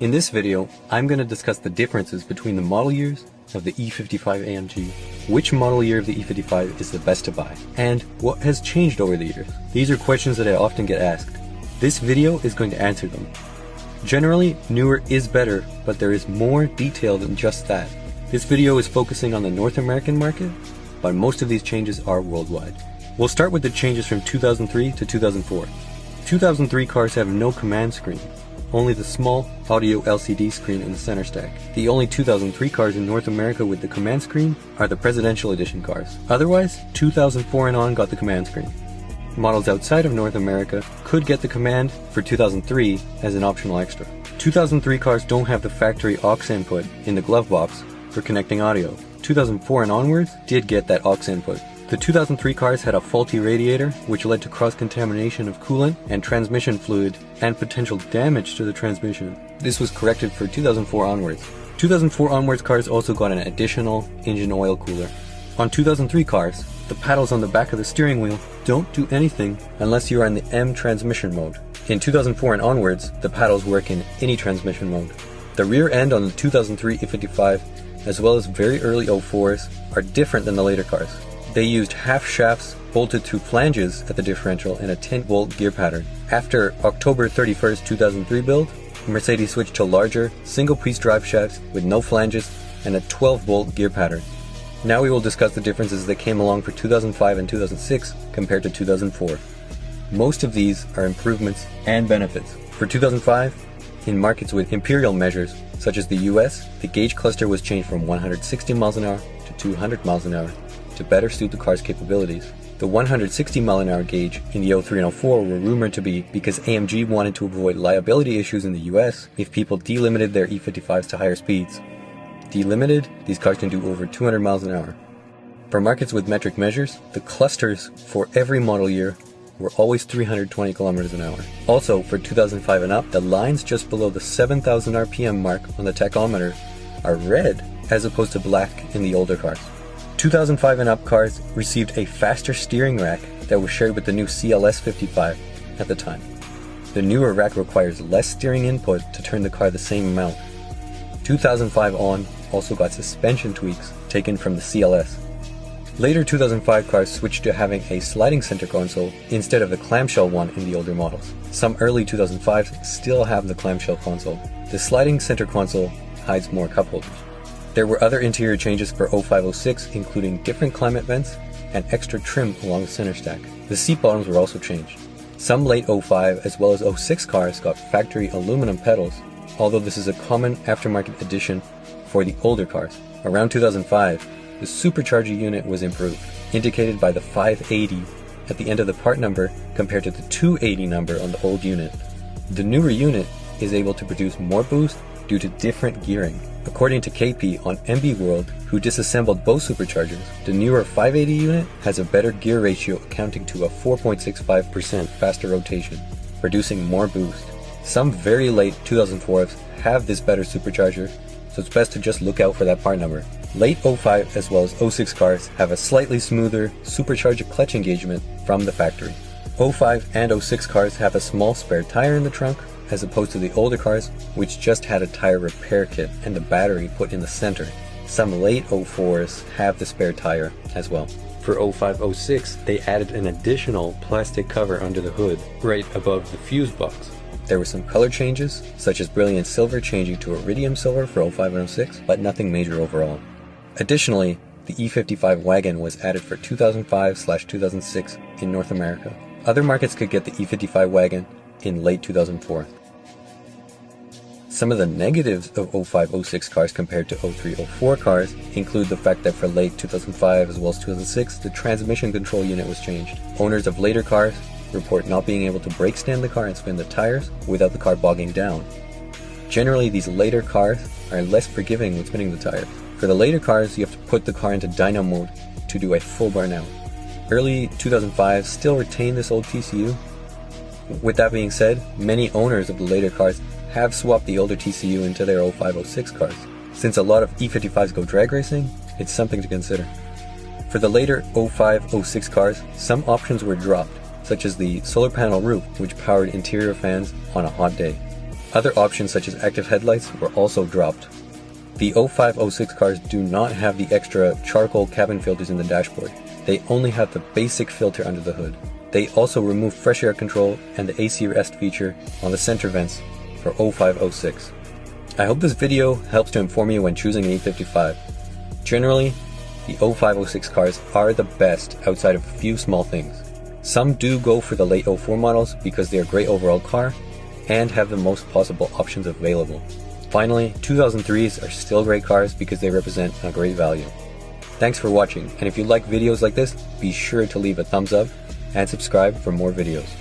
In this video, I'm going to discuss the differences between the model years of the E55 AMG, which model year of the E55 is the best to buy, and what has changed over the years. These are questions that I often get asked. This video is going to answer them. Generally, newer is better, but there is more detail than just that. This video is focusing on the North American market, but most of these changes are worldwide. We'll start with the changes from 2003 to 2004. 2003 cars have no command screen, only the small audio LCD screen in the center stack. The only 2003 cars in North America with the command screen are the Presidential Edition cars. Otherwise, 2004 and on got the command screen. Models outside of North America could get the command for 2003 as an optional extra. 2003 cars don't have the factory aux input in the glove box for connecting audio. 2004 and onwards did get that aux input. The 2003 cars had a faulty radiator, which led to cross-contamination of coolant and transmission fluid and potential damage to the transmission. This was corrected for 2004 onwards. 2004 onwards cars also got an additional engine oil cooler. On 2003 cars, the paddles on the back of the steering wheel don't do anything unless you are in the M transmission mode. In 2004 and onwards, the paddles work in any transmission mode. The rear end on the 2003 E55, as well as very early 04s, are different than the later cars. They used half shafts bolted through flanges at the differential in a 10-volt gear pattern. After October 31st, 2003 build, Mercedes switched to larger, single-piece drive shafts with no flanges and a 12-volt gear pattern. Now we will discuss the differences that came along for 2005 and 2006 compared to 2004. Most of these are improvements and benefits. For 2005, in markets with imperial measures, such as the US, the gauge cluster was changed from 160 miles an hour to 200 miles an hour to better suit the car's capabilities. The 160 mile an hour gauge in the 03 and 04 were rumored to be because AMG wanted to avoid liability issues in the US if people delimited their E55s to higher speeds. Delimited, these cars can do over 200 miles an hour. For markets with metric measures, the clusters for every model year were always 320 kilometers an hour. Also, for 2005 and up, the lines just below the 7,000 RPM mark on the tachometer are red as opposed to black in the older cars. 2005 and up cars received a faster steering rack that was shared with the new CLS 55 at the time. The newer rack requires less steering input to turn the car the same amount. 2005 on also got suspension tweaks taken from the CLS. Later 2005 cars switched to having a sliding center console instead of the clamshell one in the older models. Some early 2005s still have the clamshell console. The sliding center console hides more cup holders. There were other interior changes for 0506, including different climate vents and extra trim along the center stack. The seat bottoms were also changed. Some late 05 as well as 06 cars got factory aluminum pedals, although this is a common aftermarket addition for the older cars. Around 2005, the supercharger unit was improved, indicated by the 580 at the end of the part number compared to the 280 number on the old unit. The newer unit is able to produce more boost due to different gearing. According to KP on MB World, who disassembled both superchargers, the newer 580 unit has a better gear ratio accounting to a 4.65% faster rotation, producing more boost. Some very late 2004s have this better supercharger, so it's best to just look out for that part number. Late 05 as well as 06 cars have a slightly smoother supercharger clutch engagement from the factory. 05 and 06 cars have a small spare tire in the trunk, as opposed to the older cars, which just had a tire repair kit and the battery put in the center. Some late 04s have the spare tire as well. For 05-06, they added an additional plastic cover under the hood, right above the fuse box. There were some color changes, such as brilliant silver changing to iridium silver for 05 and 06, but nothing major overall. Additionally, the E55 wagon was added for 2005/2006 in North America. Other markets could get the E55 wagon in late 2004. Some of the negatives of 05-06 cars compared to 03-04 cars include the fact that for late 2005 as well as 2006, the transmission control unit was changed. Owners of later cars report not being able to brake stand the car and spin the tires without the car bogging down. Generally, these later cars are less forgiving with spinning the tires. For the later cars, you have to put the car into dyno mode to do a full burnout. Early 2005 still retain this old TCU. With that being said, many owners of the later cars have swapped the older TCU into their 05-06 cars. Since a lot of E55s go drag racing, it's something to consider. For the later 05-06 cars, some options were dropped, such as the solar panel roof, which powered interior fans on a hot day. Other options such as active headlights were also dropped. The 05-06 cars do not have the extra charcoal cabin filters in the dashboard. They only have the basic filter under the hood. They also removed fresh air control and the AC rest feature on the center vents for 05-06. I hope this video helps to inform you when choosing an E55. Generally, the 05-06 cars are the best outside of a few small things. Some do go for the late 04 models because they are a great overall car and have the most possible options available. Finally, 2003s are still great cars because they represent a great value. Thanks for watching, and if you like videos like this, be sure to leave a thumbs up and subscribe for more videos.